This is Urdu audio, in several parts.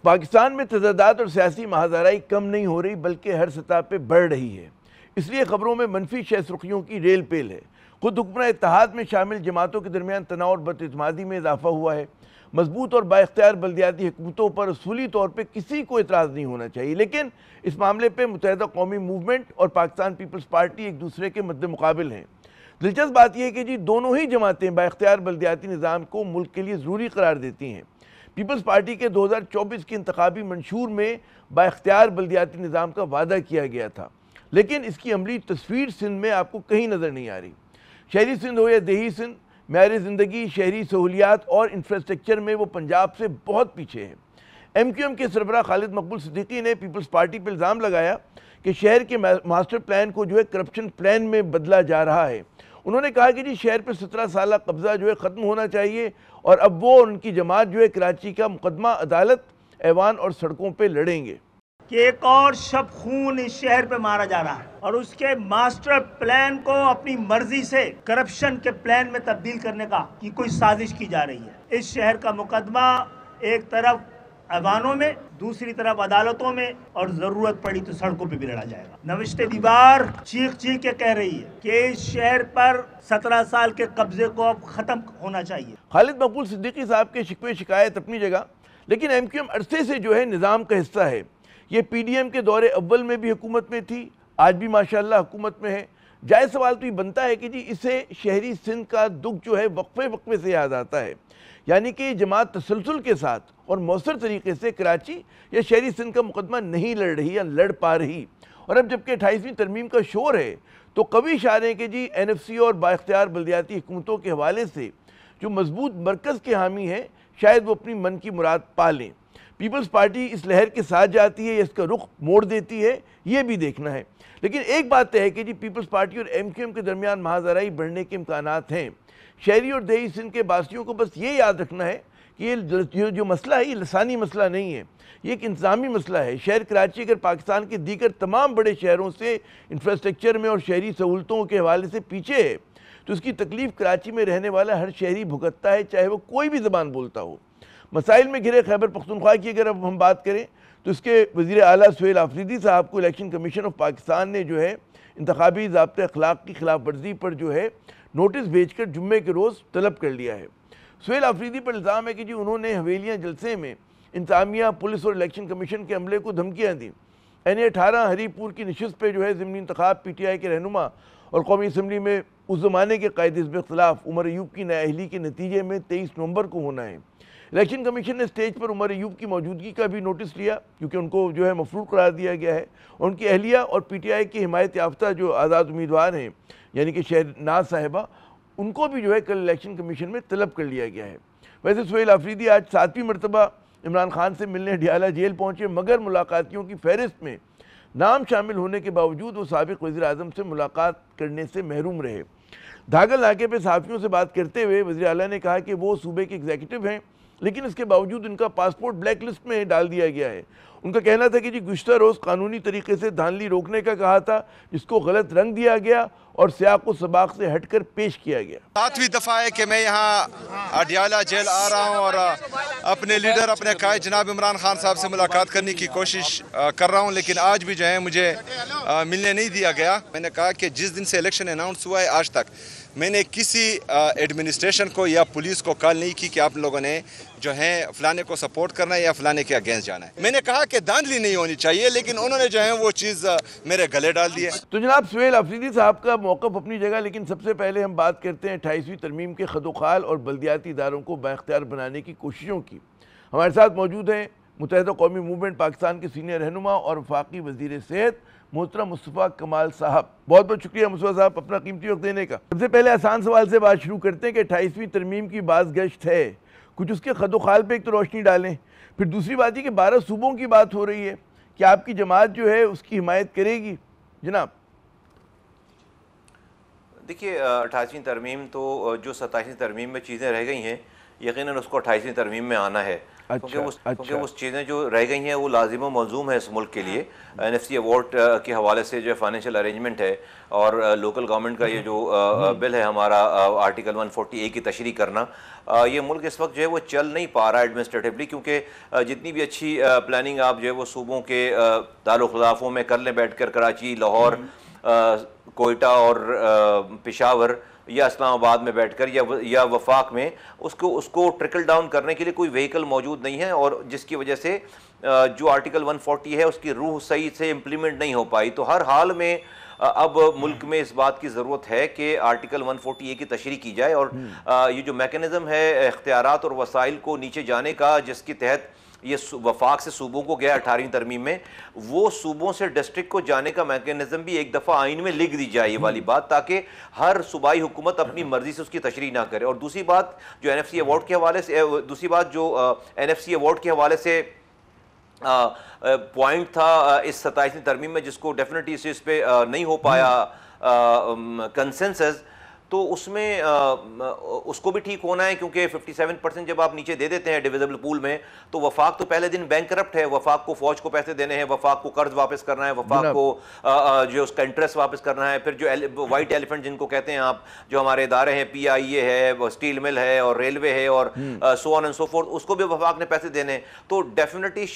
پاکستان میں تضادات اور سیاسی مہازارائی کم نہیں ہو رہی بلکہ ہر سطح پہ بڑھ رہی ہے۔ اس لیے خبروں میں منفی شہ سرخیوں کی ریل پیل ہے۔ خود حکمراں اتحاد میں شامل جماعتوں کے درمیان تناؤ اور بد اعتمادی میں اضافہ ہوا ہے۔ مضبوط اور با اختیار بلدیاتی حکومتوں پر اصولی طور پہ کسی کو اعتراض نہیں ہونا چاہیے، لیکن اس معاملے پہ متحدہ قومی موومنٹ اور پاکستان پیپلز پارٹی ایک دوسرے کے مد مقابل ہیں۔ دلچسپ بات یہ ہے کہ جی دونوں ہی جماعتیں با اختیار بلدیاتی نظام کو ملک کے لیے ضروری قرار دیتی ہیں۔ پیپلز پارٹی کے 2024 کے انتخابی منشور میں با اختیار بلدیاتی نظام کا وعدہ کیا گیا تھا، لیکن اس کی عملی تصویر سندھ میں آپ کو کہیں نظر نہیں آ رہی۔ شہری سندھ ہو یا دیہی سندھ، معیار زندگی، شہری سہولیات اور انفراسٹرکچر میں وہ پنجاب سے بہت پیچھے ہے۔ ایم کیو ایم کے سربراہ خالد مقبول صدیقی نے پیپلز پارٹی پر الزام لگایا کہ شہر کے ماسٹر پلان کو کرپشن پلان میں بدلا جا رہا ہے۔ انہوں نے کہا کہ جی شہر پر 17 سالہ قبضہ ختم ہونا چاہیے اور اب وہ ان کی جماعت کراچی کا مقدمہ عدالت، ایوان اور سڑکوں پہ لڑیں گے۔ کہ ایک اور شب خون اس شہر پہ مارا جا رہا ہے اور اس کے ماسٹر پلان کو اپنی مرضی سے کرپشن کے پلان میں تبدیل کرنے کی کوئی سازش کی جا رہی ہے۔ اس شہر کا مقدمہ ایک طرف ایوانوں میں، دوسری طرف عدالتوں میں، اور ضرورت پڑی تو سڑکوں پہ بھی لڑا جائے گا۔ نوشتہ دیوار چیخ چیخ کے کہہ رہی ہے کہ اس شہر پر 17 سال کے قبضے کو اب ختم ہونا چاہیے۔ خالد مقبول صدیقی صاحب کے شکوے شکایت اپنی جگہ، لیکن ایم کیو ایم عرصے سے نظام کا حصہ ہے۔ یہ پی ڈی ایم کے دور اول میں بھی حکومت میں تھی، آج بھی ماشاءاللہ حکومت میں ہے۔ جائز سوال تو یہ بنتا ہے کہ جی اسے شہری سندھ کا دکھ وقفے سے یاد آتا ہے، یعنی کہ یہ جماعت تسلسل کے ساتھ اور مؤثر طریقے سے کراچی یا شہری سندھ کا مقدمہ نہیں لڑ رہی یا لڑ پا رہی، اور اب جبکہ 28ویں ترمیم کا شور ہے تو قوی اشارے کہ جی این ایف سی اور با اختیار بلدیاتی حکومتوں کے حوالے سے جو مضبوط مرکز کے حامی ہیں شاید وہ اپنی من کی مراد پا لیں۔ پیپلز پارٹی اس لہر کے ساتھ جاتی ہے یا اس کا رخ موڑ دیتی ہے، یہ بھی دیکھنا ہے۔ لیکن ایک بات ہے کہ جی پیپلز پارٹی اور ایم کیو ایم کے درمیان مہازارائی بڑھنے کے امکانات ہیں۔ شہری اور دیہی سندھ کے باسیوں کو بس یہ یاد رکھنا ہے کہ یہ جو مسئلہ ہے یہ لسانی مسئلہ نہیں ہے، یہ ایک انتظامی مسئلہ ہے۔ شہر کراچی اگر پاکستان کے دیگر تمام بڑے شہروں سے انفراسٹرکچر میں اور شہری سہولتوں کے حوالے سے پیچھے ہے تو اس کی تکلیف کراچی میں رہنے والا ہر شہری بھگتتا ہے، چاہے وہ کوئی بھی زبان بولتا ہو۔ مسائل میں گھرے خیبر پختونخوا کی اگر اب ہم بات کریں تو اس کے وزیر اعلیٰ سہیل آفریدی صاحب کو الیکشن کمیشن آف پاکستان نے انتخابی ضابطۂ اخلاق کی خلاف ورزی پر نوٹس بھیج کر جمعے کے روز طلب کر لیا ہے۔ سہیل آفریدی پر الزام ہے کہ جی انہوں نے حویلیاں جلسے میں انتظامیہ، پولیس اور الیکشن کمیشن کے عملے کو دھمکیاں دیں۔ این18 ہری پور کی نشست پہ ضمنی انتخاب پی ٹی آئی کے رہنما اور قومی اسمبلی میں اس زمانے کے قائد حزب اختلاف عمر ایوب کی نااہلی کے نتیجے میں 23 نومبر کو ہونا ہے۔ الیکشن کمیشن نے اسٹیج پر عمر ایوب کی موجودگی کا بھی نوٹس لیا کیونکہ ان کو مفروض قرار دیا گیا ہے، اور ان کی اہلیہ اور پی ٹی آئی کی حمایت یافتہ آزاد امیدوار ہیں یعنی کہ شہناز صاحبہ، ان کو بھی کل الیکشن کمیشن میں طلب کر لیا گیا ہے۔ ویسے سہیل آفریدی آج 7ویں مرتبہ عمران خان سے ملنے ڈیالہ جیل پہنچے، مگر ملاقاتیوں کی فہرست میں نام شامل ہونے کے باوجود وہ سابق وزیر اعظم سے ملاقات کرنے سے محروم رہے۔ دھاگل ناکے پہ صحافیوں سے بات کرتے ہوئے وزیر اعلیٰ نے کہا کہ وہ صوبے کے ایگزیکٹو ہیں، لیکن اس کے باوجود ان کا پاسپورٹ بلیک لسٹ میں ڈال دیا گیا ہے۔ ان کا کہنا تھا کہ جی گزشتہ روز قانونی طریقے سے دھاندلی روکنے کا کہا تھا، جس کو غلط رنگ دیا گیا اور سیاق و سباق سے ہٹ کر پیش کیا گیا۔ 7ویں دفعہ ہے کہ میں یہاں ڈیالہ جیل آ رہا ہوں اور اپنے لیڈر، اپنے قائد جناب عمران خان صاحب سے ملاقات کرنے کی کوشش کر رہا ہوں، لیکن آج بھی مجھے ملنے نہیں دیا گیا۔ میں نے کہا کہ جس دن سے الیکشن اناؤنس ہوا ہے آج تک میں نے کسی ایڈمنسٹریشن کو یا پولیس کو کال نہیں کی کہ آپ لوگوں نے فلانے کو سپورٹ کرنا ہے یا فلانے کے اگینسٹ جانا ہے۔ میں نے کہا کہ دھاندلی نہیں ہونی چاہیے، لیکن انہوں نے وہ چیز میرے گلے ڈال دی ہے۔ تو جناب سہیل آفریدی صاحب کا موقف اپنی جگہ، لیکن سب سے پہلے ہم بات کرتے ہیں 28ویں ترمیم کے خد و خال اور بلدیاتی اداروں کو بااختیار بنانے کی کوششوں کی۔ ہمارے ساتھ موجود ہیں متحدہ قومی موومنٹ پاکستان کے سینئر رہنما اور وفاقی وزیر صحت محترم مصطفیٰ کمال صاحب۔ بہت بہت شکریہ مصطفیٰ صاحب اپنا قیمتی وقت دینے کا۔ سب سے پہلے آسان سوال سے بات شروع کرتے ہیں کہ 28ویں ترمیم کی باز گشت ہے، کچھ اس کے خد و خال پہ ایک تو روشنی ڈالیں، پھر دوسری بات یہ کہ 12 صوبوں کی بات ہو رہی ہے کہ آپ کی جماعت اس کی حمایت کرے گی جناب؟ دیکھیے 28ویں ترمیم تو جو 27ویں ترمیم میں چیزیں رہ گئی ہیں یقیناً اس کو 28ویں ترمیم میں آنا ہے، کیونکہ اس چیزیں جو رہ گئی ہیں وہ لازم و ملزوم ہے اس ملک کے لیے۔ NFC ایوارڈ کے حوالے سے جو فائنینشیل ارینجمنٹ ہے اور لوکل گورنمنٹ کا یہ جو بل ہے ہمارا آرٹیکل 140A کی تشریح کرنا، یہ ملک اس وقت جو ہے وہ چل نہیں پا رہا ایڈمنسٹریٹولی، کیونکہ جتنی بھی اچھی پلاننگ آپ جو ہے وہ صوبوں کے دار الخلافوں میں کر لیں بیٹھ کر، کراچی، لاہور، کوئٹہ اور پشاور یا اسلام آباد میں بیٹھ کر یا وفاق میں، اس کو ٹرکل ڈاؤن کرنے کے لیے کوئی وہیکل موجود نہیں ہے، اور جس کی وجہ سے جو آرٹیکل 140 ہے اس کی روح صحیح سے امپلیمنٹ نہیں ہو پائی۔ تو ہر حال میں اب ملک میں اس بات کی ضرورت ہے کہ آرٹیکل 140A کی تشریح کی جائے، اور یہ جو میکنزم ہے اختیارات اور وسائل کو نیچے جانے کا، جس کے تحت یہ وفاق سے صوبوں کو گیا 18ویں ترمیم میں، وہ صوبوں سے ڈسٹرکٹ کو جانے کا میکنزم بھی ایک دفعہ آئین میں لکھ دی جائے یہ والی بات، تاکہ ہر صوبائی حکومت اپنی مرضی سے اس کی تشریح نہ کرے۔ اور دوسری بات جو NFC ایوارڈ کے حوالے سے پوائنٹ تھا اس 27ویں ترمیم میں، جس کو ڈیفینیٹلی اس پہ نہیں ہو پایا کنسنسس، تو اس میں اس کو بھی ٹھیک ہونا ہے، کیونکہ 57% جب آپ نیچے دے دیتے ہیں ڈیویزبل پول میں، تو وفاق تو پہلے دن بینک کرپٹ ہے، وفاق کو فوج کو پیسے دینے ہیں، وفاق کو قرض واپس کرنا ہے، وفاق کو جو اس کا انٹرسٹ واپس کرنا ہے، پھر جو وائٹ ایلیفنٹ جن کو کہتے ہیں آپ، جو ہمارے ادارے ہیں، PIA ہے، اسٹیل مل ہے اور ریلوے ہے اور سو آن اینڈ سو فورتھ، اس کو بھی وفاق نے پیسے دینے ہیں۔ تو ڈیفینیٹلی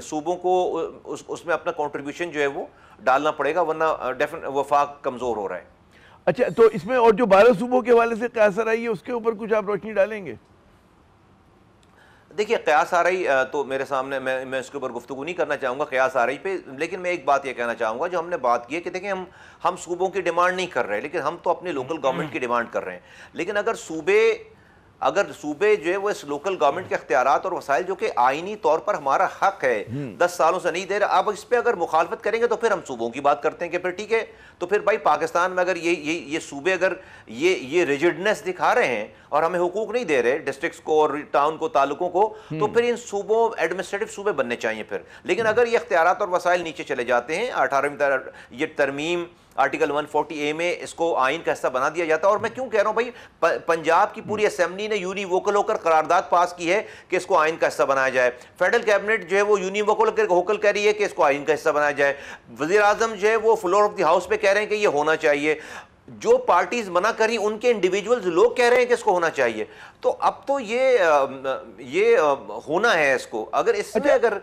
صوبوں کو اس میں اپنا کنٹریبیوشن جو ہے وہ ڈالنا پڑے گا، ورنہ وفاق کمزور ہو رہا ہے۔ اچھا، تو اس میں اور جو 12 صوبوں کے حوالے سے قیاس آرائی ہے، اس کے اوپر کچھ آپ روشنی ڈالیں گے؟ دیکھیے قیاس آرائی تو میرے سامنے، میں اس کے اوپر گفتگو نہیں کرنا چاہوں گا قیاس آرائی پہ، لیکن میں ایک بات یہ کہنا چاہوں گا، جو ہم نے بات کی ہے کہ دیکھیں ہم صوبوں کی ڈیمانڈ نہیں کر رہے، لیکن ہم تو اپنے لوکل گورنمنٹ کی ڈیمانڈ کر رہے ہیں۔ لیکن اگر صوبے جو ہے وہ اس لوکل گورنمنٹ کے اختیارات اور وسائل جو کہ آئینی طور پر ہمارا حق ہے 10 سالوں سے نہیں دے رہا، اب اس پہ اگر مخالفت کریں گے تو پھر ہم صوبوں کی بات کرتے ہیں کہ پھر ٹھیک ہے، تو پھر بھائی پاکستان میں اگر یہ صوبے اگر یہ ریجڈنس دکھا رہے ہیں اور ہمیں حقوق نہیں دے رہے ڈسٹرکٹس کو اور ٹاؤن کو، تعلقوں کو، تو پھر ان صوبوں ایڈمنسٹریٹو صوبے بننے چاہیے پھر۔ لیکن اگر یہ اختیارات اور وسائل نیچے چلے جاتے ہیں، 18ویں یہ ترمیم آرٹیکل 140A میں اس کو آئین کا حصہ بنا دیا جاتا ہے۔ اور میں کیوں کہہ رہا ہوں بھائی، پنجاب کی پوری اسمبلی نے یونی ووکل ہو کر قرارداد پاس کی ہے کہ اس کو آئین کا حصہ بنایا جائے، فیڈرل کیبنٹ جو ہے وہ یونی ووکل کہہ رہی ہے کہ اس کو آئین کا حصہ بنایا جائے، وزیر اعظم جو ہے وہ فلور آف دی ہاؤس پہ کہہ رہے ہیں کہ یہ ہونا چاہیے، جو پارٹیز منع کری ان کے انڈیویجولز لوگ کہہ رہے ہیں کہ اس کو ہونا چاہیے۔ تو اب تو یہ ہونا ہے اس کو، اگر اس میں اگر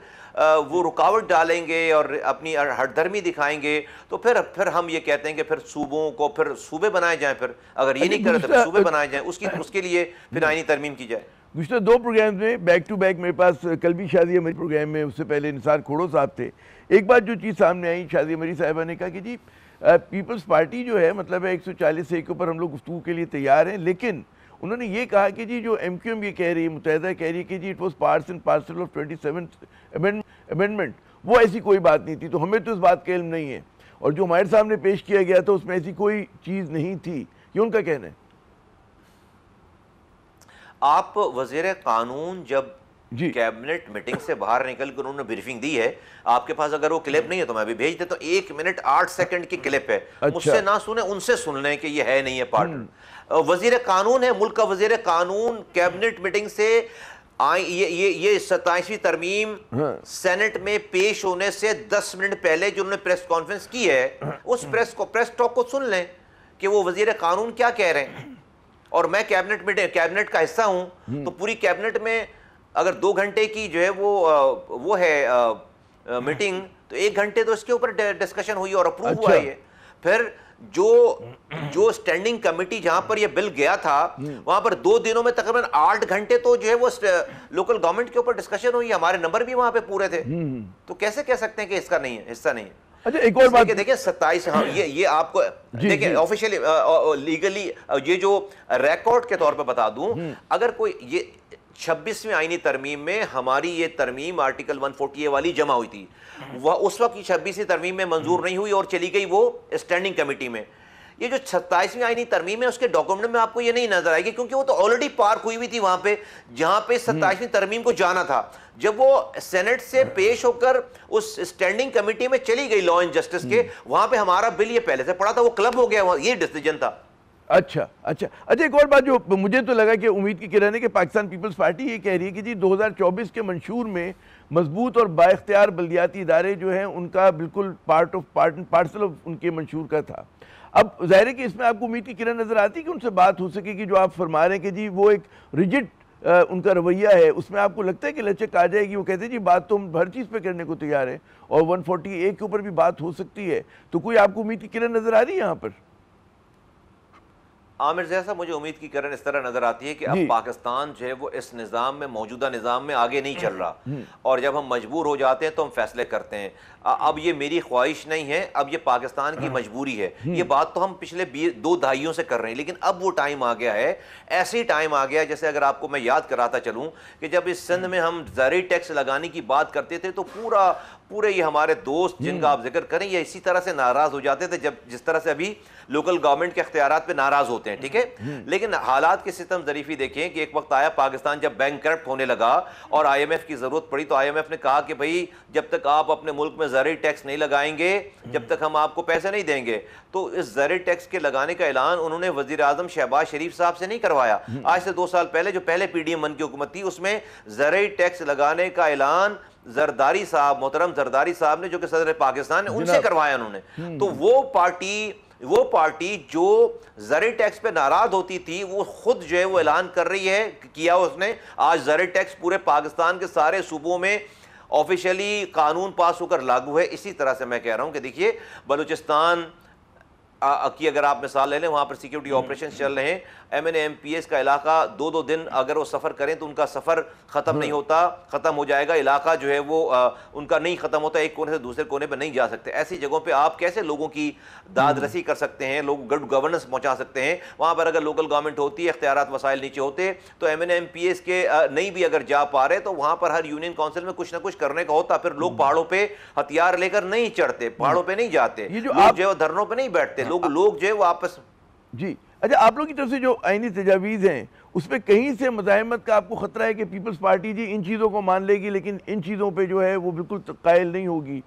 وہ رکاوٹ ڈالیں گے اور اپنی ہٹ دھرمی دکھائیں گے، تو پھر ہم یہ کہتے ہیں کہ پھر صوبوں کو پھر صوبے بنائے جائیں، پھر اگر یہ نہیں کرے تو پھر صوبے بنائے جائیں، اس کے لیے پھر آئینی ترمیم کی جائے۔ گزشتہ 2 پروگرامز میں بیک ٹو بیک میرے پاس کل بھی شادیہ مری پروگرام میں، اس سے پہلے نثار کھوڑو صاحب تھے، ایک بات جو چیز سامنے آئی، شادیہ مری صاحبہ نے کہا کہ جی پیپلز پارٹی جو ہے مطلب ہے 140 سے 1 کے اوپر ہم لوگ گفتگو کے لیے تیار ہیں، لیکن انہوں نے یہ کہا کہ جی جو MQM یہ کہہ رہی ہے، متحدہ کہہ رہی ہے کہ جی it was parts and parcel of 27th amendment, وہ ایسی کوئی بات نہیں تھی، تو ہمیں تو اس بات کا علم نہیں ہے، اور جو ہمارے سامنے پیش کیا گیا تھا اس میں ایسی کوئی چیز نہیں تھی، یہ ان کا کہنا ہے۔ آپ وزیر قانون جب کیبنٹ میٹنگ سے باہر نکل کر انہوں نے بریفنگ دی ہے، آپ کے پاس اگر وہ کلپ نہیں ہے تو میں بھی بھیج دیتا ہوں، 1 منٹ 8 سیکنڈ کی کلپ ہے، مجھ سے نہ سنیں، ان سے سن لیں کہ یہ ہے نہیں ہے پارٹ۔ وزیر قانون ہے، ملک کا وزیر قانون، کیبنٹ میٹنگ سے یہ 27ویں ترمیم سینٹ میں پیش ہونے سے 10 منٹ پہلے جو انہوں نے پریس کانفرنس کی ہے، اس پریس ٹاک کو سن لیں کہ وہ وزیر قانون کیا کہہ رہے ہیں۔ اور میں کیبنٹ کا حصہ ہوں، تو پوری کیبنٹ میں اگر 2 گھنٹے کی جو ہے وہ ہے میٹنگ، تو 1 گھنٹے تو اس کے اوپر ڈسکشن ہوئی اور اپروو ہوا ہے۔ پھر جو اسٹینڈنگ کمیٹی جہاں پر یہ بل گیا تھا، وہاں پر 2 دنوں میں تقریباً 8 گھنٹے تو جو ہے وہ لوکل گورنمنٹ کے اوپر ڈسکشن ہوئی، ہمارے نمبر بھی وہاں پہ پورے تھے، تو کیسے کہہ سکتے ہیں کہ اس کا نہیں ہے، حصہ نہیں ہے۔ اچھا ایک اور بات دیکھیں 27 یہ آپ کو دیکھیں آفیشیلی لیگلی یہ جو ریکارڈ کے طور پہ بتا دوں، اگر کوئی یہ 26ویں آئینی ترمیم میں ہماری یہ ترمیم آرٹیکل 140A والی جمع ہوئی تھی، وہ اس وقت کی 26ویں ترمیم میں منظور نہیں ہوئی اور چلی گئی وہ اسٹینڈنگ کمیٹی میں۔ یہ جو 27ویں آئینی ترمیم ہے اس کے ڈاکومنٹ میں آپ کو یہ نہیں نظر آئے گی، کیونکہ وہ تو آلریڈی پارک ہوئی ہوئی تھی وہاں پہ جہاں پہ 27ویں ترمیم کو جانا تھا۔ جب وہ سینٹ سے پیش ہو کر اس اسٹینڈنگ کمیٹی میں چلی گئی لا اینڈ جسٹس کے، وہاں پہ ہمارا بل یہ پہلے سے پڑا تھا، وہ کلب ہو گیا، یہ ڈیسیجن تھا۔ اچھا اچھا اچھا، ایک اور بات جو مجھے تو لگا کہ امید کی کرن ہے کہ پاکستان پیپلز پارٹی یہ کہہ رہی ہے کہ جی 2024 کے منشور میں مضبوط اور با اختیار بلدیاتی ادارے جو ہیں ان کا بالکل پارسل آف ان کے منشور کا تھا. اب ظاہر ہے کہ اس میں آپ کو امید کی کرن نظر آتی ہے کہ ان سے بات ہو سکے کہ جو آپ فرما رہے ہیں کہ جی وہ ایک ریجڈ ان کا رویہ ہے، اس میں آپ کو لگتا ہے کہ لچک آ جائے گی؟ وہ کہتے ہیں جی بات تو ہم ہر چیز پہ کرنے کو تیار ہیں اور 140A کے اوپر بھی بات ہو سکتی ہے، تو کوئی آپ کو امید کی کرن نظر آ رہی ہے یہاں پر؟ عامر جیسا مجھے امید کی کرن اس طرح نظر آتی ہے کہ اب پاکستان جو ہے وہ اس نظام میں، موجودہ نظام میں آگے نہیں چل رہا، اور جب ہم مجبور ہو جاتے ہیں تو ہم فیصلے کرتے ہیں. اب یہ میری خواہش نہیں ہے، اب یہ پاکستان کی مجبوری ہے. یہ بات تو ہم پچھلے 2 دہائیوں سے کر رہے ہیں، لیکن اب وہ ٹائم آ گیا ہے، ایسے ہی ٹائم آ گیا جیسے اگر آپ کو میں یاد کراتا چلوں کہ جب اس سندھ میں ہم زرعی ٹیکس لگانے کی بات کرتے تھے تو پورے یہ ہمارے دوست جن کا آپ ذکر کریں یہ اسی طرح سے ناراض ہو جاتے تھے جس طرح سے ابھی لوکل گورنمنٹ کے اختیارات پہ ناراض ہوتے ہیں. ٹھیک ہے، لیکن حالات کے ستم ظریفی دیکھیں کہ ایک وقت آیا پاکستان جب بینک کرپٹ ہونے لگا اور IMF کی ضرورت پڑی تو IMF نے کہا کہ بھائی جب تک آپ اپنے ملک میں زرعی ٹیکس نہیں لگائیں گے جب تک ہم آپ کو پیسے نہیں دیں گے. تو اس زرعی ٹیکس کے لگانے کا اعلان انہوں نے وزیر اعظم شہباز شریف صاحب سے نہیں کروایا. آج سے 2 سال پہلے جو پہلے PDM-1 کی حکومت تھی اس میں زرعی ٹیکس لگانے کا اعلان زرداری صاحب، محترم زرداری صاحب نے، جو کہ صدر پاکستان ہے، ان سے کروایا انہوں نے. تو وہ پارٹی جو زرعی ٹیکس پہ ناراض ہوتی تھی وہ خود جو ہے وہ اعلان کر رہی ہے، کیا اس نے. آج زرعی ٹیکس پورے پاکستان کے سارے صوبوں میں آفیشلی قانون پاس ہو کر لاگو ہے. اسی طرح سے میں کہہ رہا ہوں کہ دیکھیے بلوچستان کی اگر آپ مثال لے لیں، وہاں پر سیکیورٹی آپریشن چل رہے ہیں. MNA-MPS کا علاقہ 2 دن اگر وہ سفر کریں تو ان کا سفر ختم نہیں ہوتا، ختم ہو جائے گا. علاقہ جو ہے وہ ان کا نہیں ختم ہوتا، ایک کونے سے دوسرے کونے پہ نہیں جا سکتے. ایسی جگہوں پہ آپ کیسے لوگوں کی داد رسی کر سکتے ہیں، لوگ گڈ گورننس پہنچا سکتے ہیں؟ وہاں پر اگر لوکل گورنمنٹ ہوتی ہے، اختیارات وسائل نیچے ہوتے، تو MNA-MPS کے نہیں بھی اگر جا پا رہے تو وہاں پر ہر یونین کونسل میں کچھ نہ کچھ کرنے کا ہوتا. پھر لوگ پہاڑوں پہ ہتھیار لے کر نہیں چڑھتے، پہاڑوں پہ نہیں جاتے، لوگ جو ہے دھرنوں پہ نہیں بیٹھتے، لوگ جو ہے وہ آپس. جی اچھا، آپ لوگ کی طرف سے جو آئینی تجاویز ہیں اس پہ کہیں سے مزاحمت کا آپ کو خطرہ ہے کہ پیپلز پارٹی جی ان چیزوں کو مان لے گی لیکن ان چیزوں پہ جو ہے وہ بالکل قائل نہیں ہوگی؟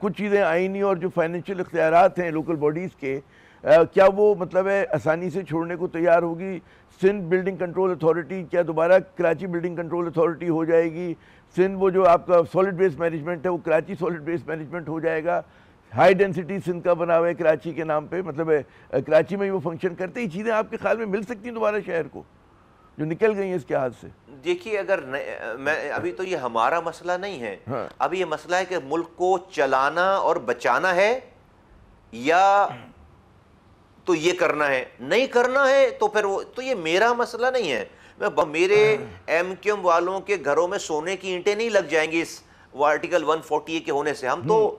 کچھ چیزیں آئینی اور جو فائنینشیل اختیارات ہیں لوکل باڈیز کے، کیا وہ مطلب ہے آسانی سے چھوڑنے کو تیار ہوگی؟ سندھ بلڈنگ کنٹرول اتھارٹی کیا دوبارہ کراچی بلڈنگ کنٹرول اتھارٹی ہو جائے گی؟ سندھ وہ جو آپ کا سالڈ ویسٹ مینجمنٹ ہے وہ کراچی سالڈ ویسٹ مینجمنٹ ہو جائے گا؟ ہائی ڈینسٹی سندھ کا بنا ہوا ہے کراچی کے نام پہ، مطلب کراچی میں ہی وہ فنکشن کرتے. یہ چیزیں آپ کے خیال میں مل سکتی ہیں دوبارہ شہر کو جو نکل گئی ہیں اس کے ہاتھ سے؟ دیکھیے اگر میں ابھی تو یہ ہمارا مسئلہ نہیں ہے، ابھی یہ مسئلہ ہے کہ ملک کو چلانا اور بچانا ہے یا تو یہ کرنا ہے. نہیں کرنا ہے تو پھر تو یہ میرا مسئلہ نہیں ہے. میرے MQM والوں کے گھروں میں سونے کی اینٹیں نہیں لگ جائیں گی اس آرٹیکل 140 کے ہونے سے. ہم تو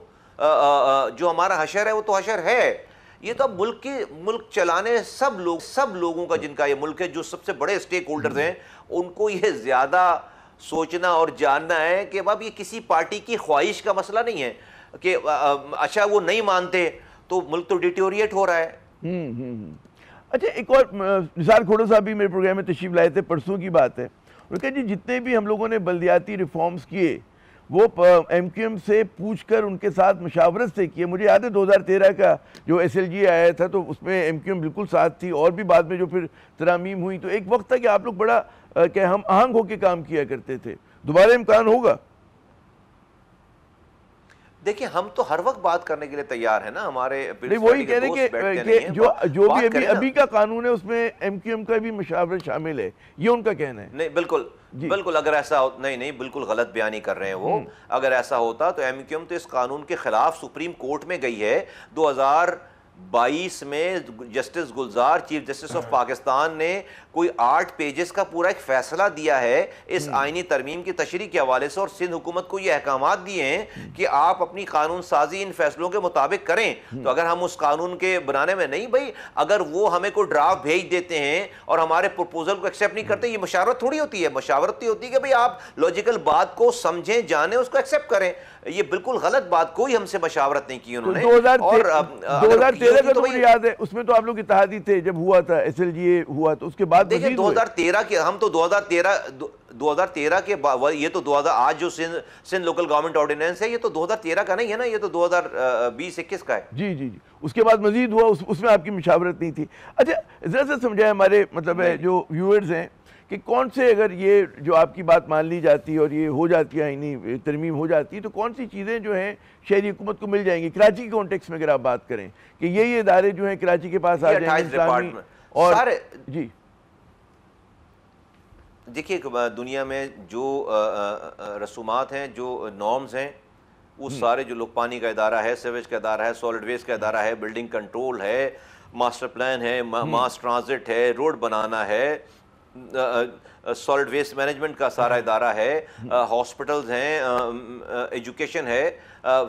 جو ہمارا حشر ہے وہ تو حشر ہے. یہ تو اب ملک چلانے سب لوگوں کا جن کا یہ ملک ہے، جو سب سے بڑے سٹیک ہولڈرز ہیں، ان کو یہ زیادہ سوچنا اور جاننا ہے کہ اب یہ کسی پارٹی کی خواہش کا مسئلہ نہیں ہے کہ اچھا وہ نہیں مانتے تو ملک تو ڈیٹیوریٹ ہو رہا ہے. اچھا ایک اور نثار کھوڑا صاحب بھی میرے پروگرام میں تشریف لائے تھے، پرسوں کی بات ہے. انہوں نے کہا جی جتنے بھی ہم لوگوں نے بلدیاتی ریفارمز کیے وہ MQM سے پوچھ کر ان کے ساتھ مشاورت سے کیے. مجھے یاد ہے 2013 کا جو SLG آیا تھا تو اس میں MQM بالکل ساتھ تھی، اور بھی بعد میں جو پھر ترامیم ہوئی. تو ایک وقت تھا کہ آپ لوگ بڑا کہ ہم آہنگ ہو کے کام کیا کرتے تھے. دوبارہ امکان ہوگا؟ دیکھیں ہم تو ہر وقت بات کرنے کے لیے تیار ہیں نا. ہمارے وہی کہہ رہے کہ جو بھی ابھی کا قانون ہے اس میں MQM کا بھی مشاورت شامل ہے، یہ ان کا کہنا ہے. نہیں بالکل اگر ایسا نہیں بالکل غلط بیانی کر رہے ہیں وہ. اگر ایسا ہوتا تو MQM تو اس قانون کے خلاف سپریم کورٹ میں گئی ہے. 2022 میں justice Gulzar chief justice of Pakistan نے کوئی 8 پیجز کا پورا ایک فیصلہ دیا ہے اس آئینی ترمیم کی تشریح کے حوالے سے، اور سندھ حکومت کو یہ احکامات دیے ہیں کہ آپ اپنی قانون سازی ان فیصلوں کے مطابق کریں. تو اگر ہم اس قانون کے بنانے میں نہیں، بھائی اگر وہ ہمیں کوئی ڈرافٹ بھیج دیتے ہیں اور ہمارے پروپوزل کو ایکسیپٹ نہیں کرتے، یہ مشاورت تھوڑی ہوتی ہے. مشاورت ہوتی ہے کہ بھئی آپ لاجیکل بات کو سمجھیں، جانیں، اس کو ایکسیپٹ کریں. یہ بالکل غلط بات، کوئی ہم سے مشاورت نہیں کی انہوں نے. 2013 کا تو مجھے یاد ہے، اس میں تو آپ لوگ اتحادی تھے جب ہوا تھا SLGA ہوا، تو اس کے بعد دیکھیں 2013 کے ہم تو 2013 کے یہ تو 2000 آج جو سندھ لوکل گورنمنٹ آرڈیننس ہے یہ تو 2013 کا نہیں ہے نا, یہ تو 2020-21 کا ہے. جی جی جی, اس کے بعد مزید ہوا, اس میں آپ کی مشاورت نہیں تھی. اچھا ذرا سا سمجھائیں ہمارے مطلب ہے جو ویورز ہیں کہ کون سے, اگر یہ جو آپ کی بات مان لی جاتی ہے اور یہ ہو جاتی ہے آئینی ترمیم ہو جاتی ہے, تو کون سی چیزیں جو ہیں شہری حکومت کو مل جائیں گی کراچی کے کانٹیکس میں؟ اگر آپ بات کریں کہ یہ ادارے جو ہیں کراچی کے پاس آ جائیں گے اور سارے. جی دیکھیے دنیا میں جو رسومات ہیں, جو نارمز ہیں, وہ سارے جو لوگ, پانی کا ادارہ ہے, سیویج کا ادارہ ہے, سالڈ ویسٹ کا ادارہ ہے, بلڈنگ کنٹرول ہے, ماسٹر پلان ہے, ماس ٹرانزٹ ہے, روڈ بنانا ہے, سالڈ ویسٹ مینجمنٹ کا سارا ادارہ ہے, ہاسپٹلز ہیں, ایجوکیشن ہے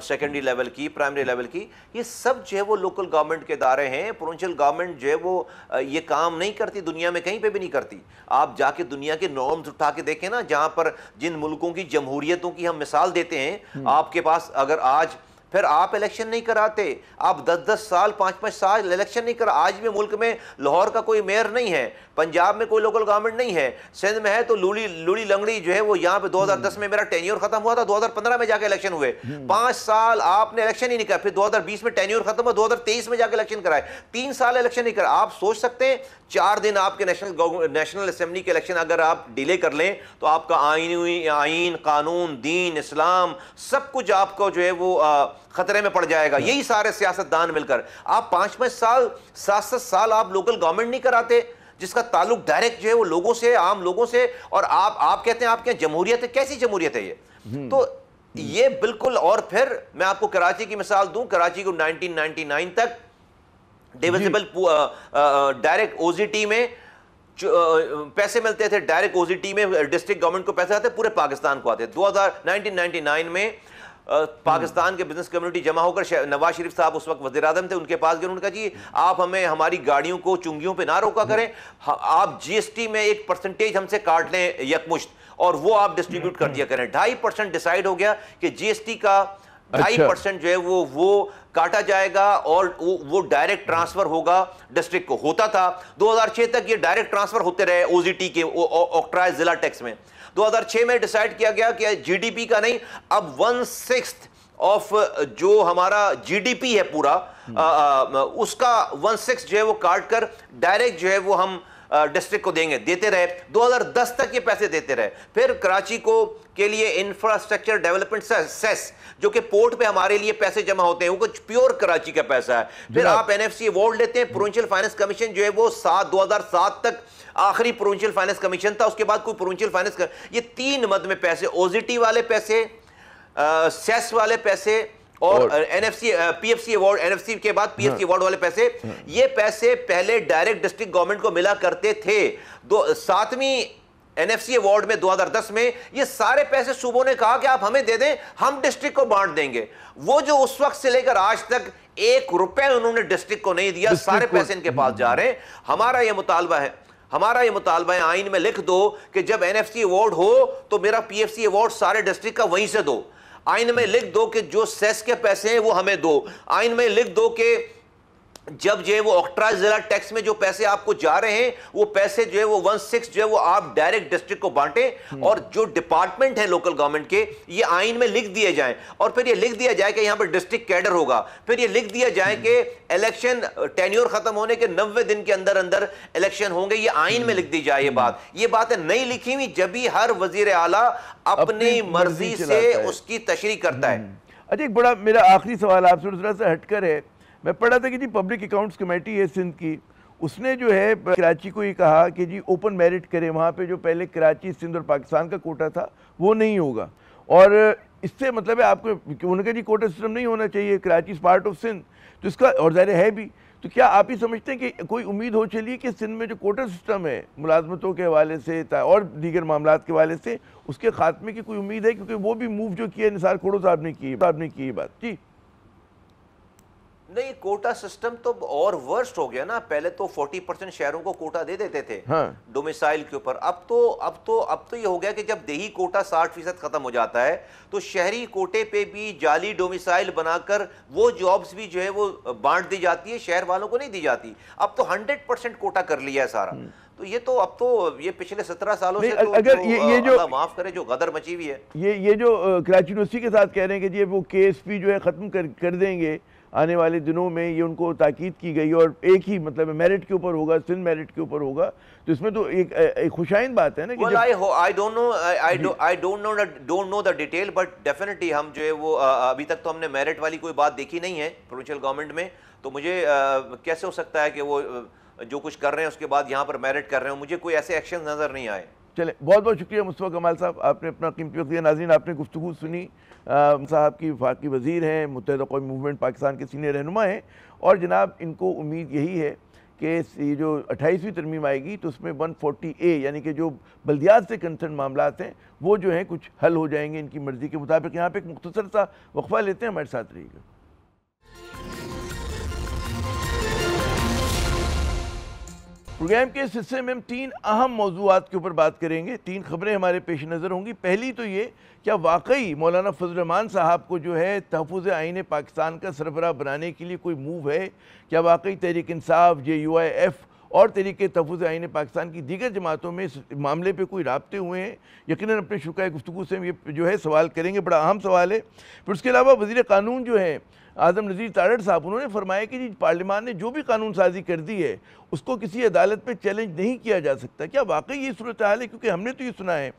سیکنڈری لیول کی, پرائمری لیول کی, یہ سب جو ہے وہ لوکل گورنمنٹ کے ادارے ہیں. پروونشل گورنمنٹ جو ہے وہ یہ کام نہیں کرتی, دنیا میں کہیں پہ بھی نہیں کرتی. آپ جا کے دنیا کے نارمز اٹھا کے دیکھیں نا, جہاں پر جن ملکوں کی جمہوریتوں کی ہم مثال دیتے ہیں, آپ کے پاس اگر آج پھر آپ الیکشن نہیں کراتے, آپ 10-10 سال 5-5 سال الیکشن نہیں آج بھی ملک میں لاہور کا کوئی میئر نہیں ہے, پنجاب میں کوئی لوکل گورنمنٹ نہیں ہے, سندھ میں ہے تو لوڑی لنگڑی جو ہے وہ یہاں پہ 2010 میں میرا ٹینیور ختم ہوا تھا, 2015 میں جا کے الیکشن ہوئے, 5 سال آپ نے الیکشن ہی نہیں کرا, پھر 2020 میں ٹینیور ختم ہوا, 2023 میں جا کے الیکشن کرائے, 3 سال الیکشن نہیں کرا. آپ سوچ سکتے ہیں 4 دن آپ کے نیشنل اسمبلی کے الیکشن اگر آپ ڈیلے کر لیں تو آپ کا آئین, قانون, دین, اسلام سب کچھ آپ کو جو ہے وہ خطرے میں پڑ جائے گا. یہی سارے سیاستدان مل کر آپ 5-5 سال 7-7 سال آپ لوکل گورنمنٹ نہیں کراتے, جس کا تعلق ڈائریکٹ جو ہے وہ لوگوں سے, عام لوگوں سے, اور آپ کہتے ہیں آپ کے یہاں جمہوریت ہے. کیسی جمہوریت ہے یہ؟ تو یہ بالکل. اور پھر میں آپ کو کراچی کی مثال دوں, کراچی کو 1999 تک ڈیویزبل ڈائریکٹ او زی ٹی میں پیسے ملتے تھے, ڈائریکٹ او زی ٹی میں ڈسٹرکٹ گورنمنٹ کو پیسے آتے, پورے پاکستان کو آتے. 1999 میں پاکستان کے بزنس کمیونٹی جمع ہو کر, نواز شریف صاحب اس وقت وزیر اعظم تھے, ان کے پاس گئے, انہوں نے کہا جی آپ ہمیں ہماری گاڑیوں کو چنگیوں پہ نہ روکا کریں, آپ جی ایس ٹی میں ایک پرسنٹیج ہم سے کاٹ لیں یکمشت, اور وہ آپ ڈسٹریبیوٹ کر دیا کریں. 2.5% ڈیسائیڈ ہو گیا کہ جی ایس ٹی کا 2.5% جو ہے وہ کاٹا جائے گا, اور وہ ڈائریکٹ ٹرانسفر ہوگا ڈسٹرکٹ کو. ہوتا تھا 2006 تک یہ ڈائریکٹ ٹرانسفر ہوتے رہے او زی ٹی کے اوکٹرائز ضلع ٹیکس میں. 2006 میں ڈیسائیڈ کیا گیا کہ جی ڈی پی کا نہیں, اب 1/6 آف جو ہمارا جی ڈی پی ہے پورا, اس کا 1/6 جو ہے وہ کاٹ کر ڈائریکٹ جو ہے وہ ہم ڈسٹرکٹ کو دیں گے. دیتے رہے 2010 تک یہ پیسے دیتے رہے. پھر کراچی کو کے لیے انفراسٹرکچر ڈیولپمنٹ سیس, جو کہ پورٹ پہ ہمارے لیے پیسے جمع ہوتے ہیں, وہ کچھ پیور کراچی کا پیسہ ہے. پھر آپ این ایف سی ایوارڈ لیتے ہیں. پروونشل فائنانس کمیشن جو ہے وہ 2007 تک آخری پروونشل فائنانس کمیشن تھا, اس کے بعد کوئی پروونشل فائنانس, یہ 3 مد میں پیسے, او زی ٹی والے پیسے, سیس والے پیسے, اور N F C P F C award, N F C کے بعد پی ایف سی ایوارڈ والے پیسے. یہ پیسے پہلے ڈائریکٹ ڈسٹرکٹ گورنمنٹ کو ملا کرتے تھے. 7ویں این ایف سی ایوارڈ میں 2010 میں یہ سارے پیسے صوبوں نے کہا کہ آپ ہمیں دے دیں, ہم ڈسٹرکٹ کو بانٹ دیں گے. وہ جو اس وقت سے لے کر آج تک 1 روپے انہوں نے ڈسٹرکٹ کو نہیں دیا, سارے پیسے ان کے پاس جا رہے ہیں. ہمارا یہ مطالبہ ہے آئین میں لکھ دو کہ جب این ایف سی ایوارڈ ہو تو میرا پی ایف سی ایوارڈ سارے ڈسٹرکٹ کا وہیں سے دو. آئین میں لکھ دو کہ جو سیس کے پیسے ہیں وہ ہمیں دو. آئین میں لکھ دو کہ جب جو ہے وہ آکٹرائز ضلع ٹیکس میں جو پیسے آپ کو جا رہے ہیں, وہ پیسے جو ہے وہ 1/6 جو ہے وہ آپ ڈائریکٹ ڈسٹرکٹ کو بانٹیں, اور جو ڈپارٹمنٹ ہیں لوکل گورنمنٹ کے یہ آئین میں لکھ دیے جائیں. اور پھر یہ لکھ دیا جائے کہ یہاں پر ڈسٹرکٹ کیڈر ہوگا. پھر یہ لکھ دیا جائے کہ الیکشن ٹینیور ختم ہونے کے 90 دن کے اندر اندر الیکشن ہوں گے. یہ آئین میں لکھ دی جائے. یہ باتیں نہیں لکھی ہوئی, جب بھی ہر وزیر اعلیٰ اپنی مرضی سے اس کی تشریح کرتا ہے. اچھا, ایک بڑا میرا آخری سوال آپ سے ذرا سا ہٹ کر ہے. میں پڑھا تھا کہ جی پبلک اکاؤنٹس کمیٹی ہے سندھ کی, اس نے جو ہے کراچی کو یہ کہا کہ جی اوپن میرٹ کرے, وہاں پہ جو پہلے کراچی, سندھ اور پاکستان کا کوٹا تھا وہ نہیں ہوگا. اور اس سے مطلب ہے آپ کو, انہوں نے کہا جی کوٹا سسٹم نہیں ہونا چاہیے, Karachi is part of Sindh, تو اس کا اور ظاہر ہے بھی. تو کیا آپ ہی سمجھتے ہیں کہ کوئی امید ہو چلیے کہ سندھ میں جو کوٹا سسٹم ہے ملازمتوں کے حوالے سے اور دیگر معاملات کے حوالے سے اس کے خاتمے کی کوئی امید ہے؟ کیونکہ وہ بھی موو جو کیا نثار کھوڑو صاحب نے کی یہ بات. جی نہیں, کوٹا سسٹم تو اور ورسٹ ہو گیا نا. پہلے تو 40% شہروں کو کوٹا دے دیتے تھے ڈومیسائل کے اوپر. اب تو یہ ہو گیا کہ جب دیہی کوٹا 60% ختم ہو جاتا ہے تو شہری کوٹے پہ بھی جعلی ڈومیسائل بنا کر وہ جابز بھی جو ہے وہ بانٹ دی جاتی ہے, شہر والوں کو نہیں دی جاتی. اب تو 100% کوٹا کر لیا ہے سارا. تو یہ تو اب تو یہ پچھلے 17 سالوں سے تو اگر یہ جو اللہ معاف کرے جو غدر مچی ہوئی ہے، یہ جو کراچی یونیورسٹی کے ساتھ کہہ رہے ہیں کہ جی وہ KSP جو ہے ختم کر دیں گے آنے والے دنوں میں، یہ ان کو تاکید کی گئی اور ایک ہی مطلب میرٹ کے اوپر ہوگا، سندھ میرٹ کے اوپر ہوگا، تو اس میں تو ایک خوشائند بات ہے نا کہ I don't know the detail but definitely ہم جو ہے وہ ابھی تک تو ہم نے میرٹ والی کوئی بات دیکھی نہیں ہے پروونشل گورنمنٹ میں، تو مجھے کیسے ہو سکتا ہے کہ وہ جو کچھ کر رہے ہیں اس کے بعد یہاں پر میرٹ کر رہے ہیں، مجھے کوئی ایسے ایکشن نظر نہیں آئے۔ چلیں، بہت بہت شکریہ مصطفیٰ کمال صاحب، آپ نے اپنا قیمتی وقت دیا۔ ناظرین، آپ نے گفتگو سنی، صاحب کی وفاقی وزیر ہیں، متحدہ قومی موومنٹ پاکستان کے سینئر رہنما ہیں، اور جناب ان کو امید یہی ہے کہ یہ جو 28ویں ترمیم آئے گی تو اس میں 140A یعنی کہ جو بلدیات سے کنسرن معاملات ہیں وہ جو ہیں کچھ حل ہو جائیں گے ان کی مرضی کے مطابق۔ یہاں پہ ایک مختصر سا وقفہ لیتے ہیں، ہمارے ساتھ رہیے گا۔ پروگرام کے اس حصے میں ہم 3 اہم موضوعات کے اوپر بات کریں گے، 3 خبریں ہمارے پیش نظر ہوں گی۔ پہلی تو یہ، کیا واقعی مولانا فضل الرحمان صاحب کو جو ہے تحفظ آئین پاکستان کا سربراہ بنانے کے لیے کوئی موو ہے؟ کیا واقعی تحریک انصاف، JUIF اور تحریک تحفظ آئین پاکستان کی دیگر جماعتوں میں اس معاملے پہ کوئی رابطے ہوئے ہیں؟ یقیناً اپنے شرکائے گفتگو سے ہم یہ جو ہے سوال کریں گے، بڑا اہم سوال ہے۔ پھر اس کے علاوہ وزیر قانون جو ہیں اعظم نذیر تارڑ صاحب، انہوں نے فرمایا کہ جی پارلیمان نے جو بھی قانون سازی کر دی ہے اس کو کسی عدالت میں چیلنج نہیں کیا جا سکتا۔ کیا واقعی یہ صورتحال ہے؟ کیونکہ ہم نے تو یہ سنا ہے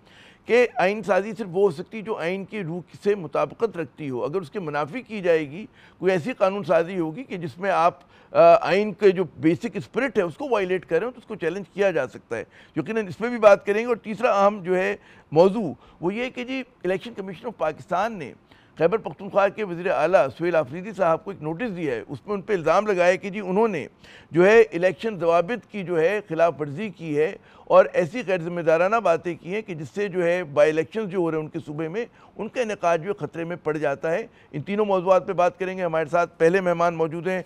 کہ آئین سازی صرف وہ ہو سکتی جو آئین کی روح سے مطابقت رکھتی ہو، اگر اس کے منافی کی جائے گی، کوئی ایسی قانون سازی ہوگی کہ جس میں آپ آئین کے جو بیسک اسپرٹ ہے اس کو وائلیٹ کر رہے ہوں تو اس کو چیلنج کیا جا سکتا ہے۔ یقیناً اس پہ بھی بات کریں گے۔ اور تیسرا اہم جو ہے موضوع وہ یہ کہ جی الیکشن کمیشن آف پاکستان نے خیبر پختونخوا کے وزیر اعلیٰ سہیل آفریدی صاحب کو ایک نوٹس دیا ہے، اس میں ان پہ الزام لگایا کہ جی انہوں نے جو ہے الیکشن ضوابط کی جو ہے خلاف ورزی کی ہے اور ایسی غیر ذمہ دارانہ باتیں کی ہیں کہ جس سے جو ہے بائی الیکشن جو ہو رہے ہیں ان کے صوبے میں ان کا انعقاد جو ہے خطرے میں پڑ جاتا ہے۔ ان تینوں موضوعات پہ بات کریں گے۔ ہمارے ساتھ پہلے مہمان موجود ہیں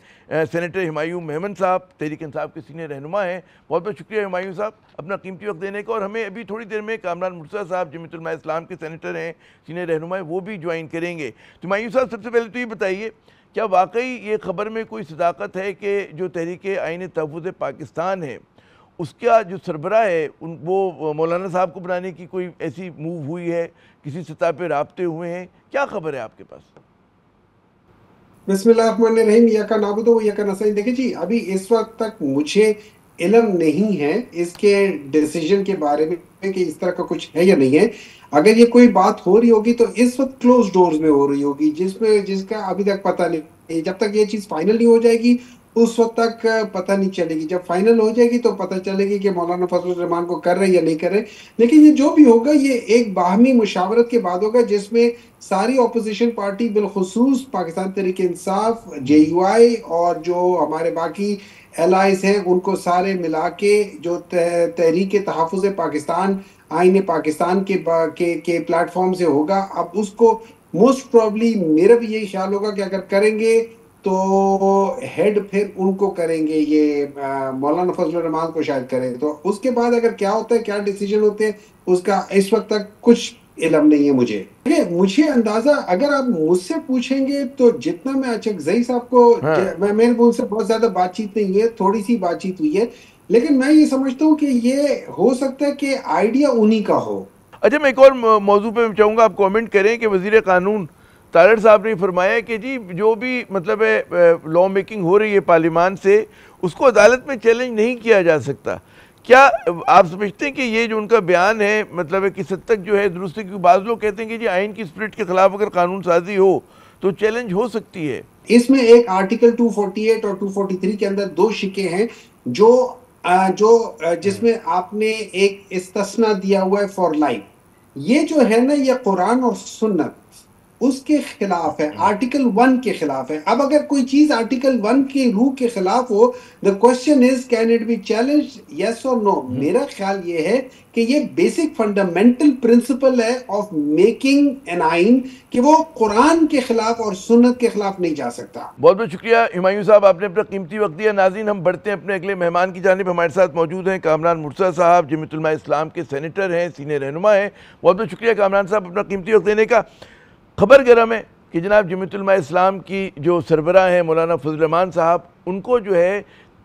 سینیٹر ہمایوں محمد صاحب، تحریک انصاف کے سینئر رہنما ہیں۔ بہت بہت شکریہ ہمایوں صاحب اپنا قیمتی وقت دینے کا، اور ہمیں ابھی تھوڑی دیر میں کامران مرتضیٰ صاحب جمعیت علماء اسلام کے سینیٹر ہیں، سینئر رہنما ہیں، وہ بھی جوائن کریں گے۔ تو ہمایوں صاحب سب سے پہلے تو یہ بتائیے، کیا واقعی یہ خبر میں کوئی صداقت ہے کہ جو تحریک آئین تحفظ پاکستان ہے اس کا جو سربراہ ہے وہ مولانا صاحب کو بنانے کی کوئی ایسی موو ہوئی ہے، کسی سطح پہ رابطے ہوئے ہیں؟ کیا خبر ہے آپ کے پاس؟ بسم اللہ الرحمن الرحیم، یکا نعبد و یکا نستعین۔ دیکھیں جی، ابھی اس وقت تک مجھے علم نہیں ہے اس کے ڈیسیجن کے بارے میں کہ اس طرح کا کچھ ہے یا نہیں ہے۔ اگر یہ کوئی بات ہو رہی ہوگی تو اس وقت کلوز ڈورز میں ہو رہی ہوگی، جس کا ابھی تک پتہ نہیں۔ جب تک یہ چیز فائنل نہیں ہو جائے گی اس وقت تک پتہ نہیں چلے گی۔ جب فائنل ہو جائے گی تو پتہ چلے گی کہ مولانا فضل الرحمان کو کر رہے یا نہیں کر رہے۔ لیکن یہ جو بھی ہوگا یہ ایک باہمی مشاورت کے بعد ہوگا، جس میں ساری اپوزیشن پارٹی بالخصوص پاکستان تحریک انصاف، JUI اور جو ہمارے باقی الائز ہیں ان کو سارے ملا کے جو تحریک تحفظ پاکستان آئین پاکستان کے پلیٹ فارم سے ہوگا، اب اس کو موسٹ پروبلی میرا بھی یہی خیال ہوگا کہ اگر کریں گے تو ہیڈ پھر ان کو کریں گے، یہ مولانا فضل الرحمان کو شاید کریں۔ تو اس کے بعد اگر کیا ہوتا ہے، کیا ڈیسیجن ہوتے ہیں، اس کا اس وقت تک کچھ علم نہیں ہے مجھے۔ مجھے اندازہ اگر آپ مجھ سے پوچھیں گے تو جتنا میں اچھا صاحب کو میرے ان سے بہت زیادہ بات چیت نہیں ہے، تھوڑی سی بات چیت ہوئی ہے، لیکن میں یہ سمجھتا ہوں کہ یہ ہو سکتا ہے کہ آئیڈیا انہی کا ہو۔ اچھا، میں ایک اور موضوع پہ چاہوں گا آپ کومنٹ کریں کہ وزیر قانون تارڑ صاحب نے فرمایا کہ جی جو بھی مطلب ہے لا میکنگ ہو رہی ہے پارلیمان سے اس کو عدالت میں چیلنج نہیں کیا جا سکتا۔ کیا آپ سمجھتے ہیں کہ یہ جو ان کا بیان ہے مطلب ہے کس حد تک جو ہے درست ہے؟ کیونکہ بعض لوگ کہتے ہیں کہ جی آئین کی اسپرٹ کے خلاف اگر قانون سازی ہو تو چیلنج ہو سکتی ہے۔ اس میں ایک آرٹیکل 248 اور 243 کے اندر 2 شکے ہیں جو جس میں آپ نے ایک استثناء دیا ہوا ہے فار لائف۔ یہ جو ہے نا یہ قرآن اور سنت اس کے خلاف ہے، آرٹیکل 1 کے خلاف ہے۔ اب اگر کوئی چیز آرٹیکل 1 کی روح کے خلاف ہو، the question is can it be challenged yes or no۔ میرا خیال یہ ہے کہ یہ بیسک فنڈامنٹل پرنسپل ہے آف میکنگ این آئین کہ وہ قرآن کے خلاف اور سنت کے خلاف نہیں جا سکتا۔ بہت بہت شکریہ ہمایوں صاحب، آپ نے اپنا قیمتی وقت دیا۔ ناظرین، ہم بڑھتے ہیں اپنے اگلے مہمان کی جانب۔ ہمارے ساتھ موجود ہیں کامران مرتضیٰ صاحب، جمعیت علماء اسلام کے سینیٹر ہیں، سینئر رہنما ہیں۔ بہت بہت شکریہ کامران صاحب اپنا قیمتی وقت دینے کا۔ خبر گرم ہے کہ جناب جمعیت علماء اسلام کی جو سربراہ ہیں مولانا فضل الرحمان صاحب، ان کو جو ہے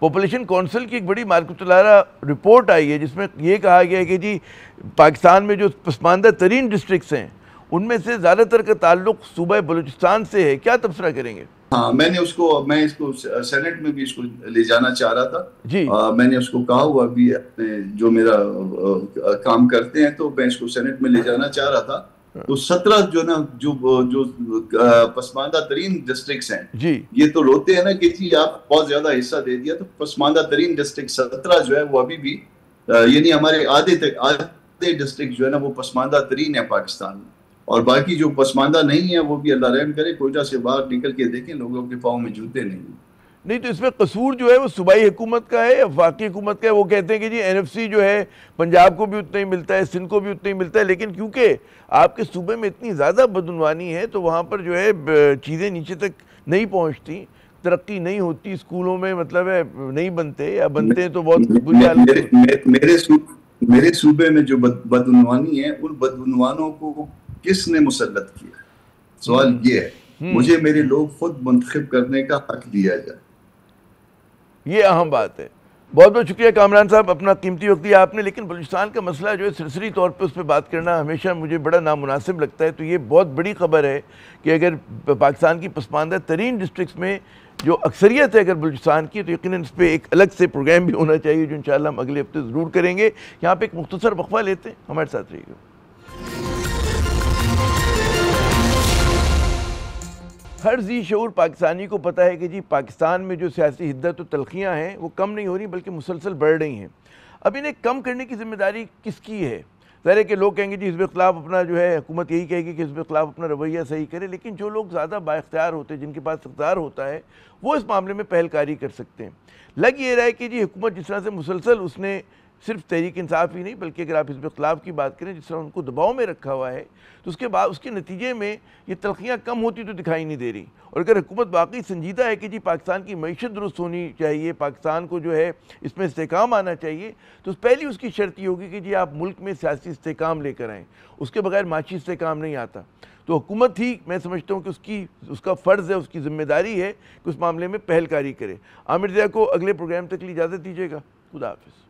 پاپولیشن کونسل کی ایک بڑی مارکت الارا رپورٹ آئی ہے جس میں یہ کہا گیا ہے کہ جی پاکستان میں جو پسماندہ ترین ڈسٹرکٹس ہیں ان میں سے زیادہ تر کا تعلق صوبہ بلوچستان سے ہے. کیا تبصرہ کریں گے؟ ہاں میں اس کو سینٹ میں بھی اس کو لے جانا چاہ رہا تھا جی. میں نے اس کو کہا ہوا بھی جو میرا کام کرتے ہیں تو میں اس کو سینٹ میں لے جانا چاہ رہا تھا. تو 17 جو نا جو پسماندہ ترین ڈسٹرکٹس ہیں جی یہ تو روتے ہیں نا کہ جی آپ بہت زیادہ حصہ دے دیا. تو پسماندہ ترین ڈسٹرکٹ 17 جو ہے وہ ابھی بھی یعنی ہمارے آدھے ڈسٹرکٹ جو ہے نا وہ پسماندہ ترین ہے پاکستان میں. اور باقی جو پسماندہ نہیں ہے وہ بھی اللہ رحم کرے. کوئٹہ سے باہر نکل کے دیکھیں لوگوں کے پاؤں میں جوتے نہیں. تو اس میں قصور جو ہے وہ صوبائی حکومت کا ہے یا وفاقی حکومت کا ہے؟ وہ کہتے ہیں کہ جی NFC جو ہے پنجاب کو بھی اتنا ہی ملتا ہے, سندھ کو بھی اتنا ہی ملتا ہے, لیکن کیونکہ آپ کے صوبے میں اتنی زیادہ بدعنوانی ہے تو وہاں پر جو ہے چیزیں نیچے تک نہیں پہنچتی, ترقی نہیں ہوتی, اسکولوں میں مطلب ہے نہیں بنتے, یا بنتے ہیں تو بہت بری حالت. میرے صوبے میں جو بدعنوانی ہے ان بدعنوانوں کو کس نے مسلط کیا؟ سوال یہ ہے. مجھے میرے لوگ خود منتخب کرنے کا حق دیا جائے. یہ اہم بات ہے. بہت بہت شکریہ کامران صاحب, اپنا قیمتی وقت دیا آپ نے. لیکن بلوچستان کا مسئلہ جو ہے سرسری طور پہ اس پہ بات کرنا ہمیشہ مجھے بڑا نامناسب لگتا ہے. تو یہ بہت بڑی خبر ہے کہ اگر پاکستان کی پسماندہ ترین ڈسٹرکٹس میں جو اکثریت ہے اگر بلوچستان کی, تو یقیناً اس پہ ایک الگ سے پروگرام بھی ہونا چاہیے جو انشاءاللہ ہم اگلے ہفتے ضرور کریں گے. یہاں پہ ایک مختصر وقفہ لیتے ہیں, ہمارے ساتھ رہیے گا. ہر ذی شعور پاکستانی کو پتہ ہے کہ جی پاکستان میں جو سیاسی حدت و تلخیاں ہیں وہ کم نہیں ہو رہی بلکہ مسلسل بڑھ رہی ہیں. اب انہیں کم کرنے کی ذمہ داری کس کی ہے؟ ظاہر ہے کہ لوگ کہیں گے جی حزب اختلاف اپنا جو ہے, حکومت یہی کہے گی کہ حزب اختلاف اپنا رویہ صحیح کرے, لیکن جو لوگ زیادہ با اختیار ہوتے ہیں, جن کے پاس اقتدار ہوتا ہے, وہ اس معاملے میں پہل کاری کر سکتے ہیں. لگ یہ رہا ہے کہ جی حکومت جس طرح سے مسلسل اس نے صرف تحریک انصاف ہی نہیں بلکہ اگر آپ حزب اختلاف کی بات کریں جس طرح ان کو دباؤ میں رکھا ہوا ہے, تو اس کے بعد اس کے نتیجے میں یہ تلخیاں کم ہوتی تو دکھائی نہیں دے رہی. اور اگر حکومت واقعی سنجیدہ ہے کہ جی پاکستان کی معیشت درست ہونی چاہیے, پاکستان کو جو ہے اس میں استحکام آنا چاہیے, تو پہلی اس کی شرط یہ ہوگی کہ جی آپ ملک میں سیاسی استحکام لے کر آئیں. اس کے بغیر معاشی استحکام نہیں آتا. تو حکومت ہی میں سمجھتا ہوں کہ اس کا فرض ہے, اس کی ذمہ داری ہے کہ اس معاملے میں پہل کاری کرے. عامر ضیاء کو اگلے پروگرام تک کی اجازت دیجیے گا. خدا حافظ.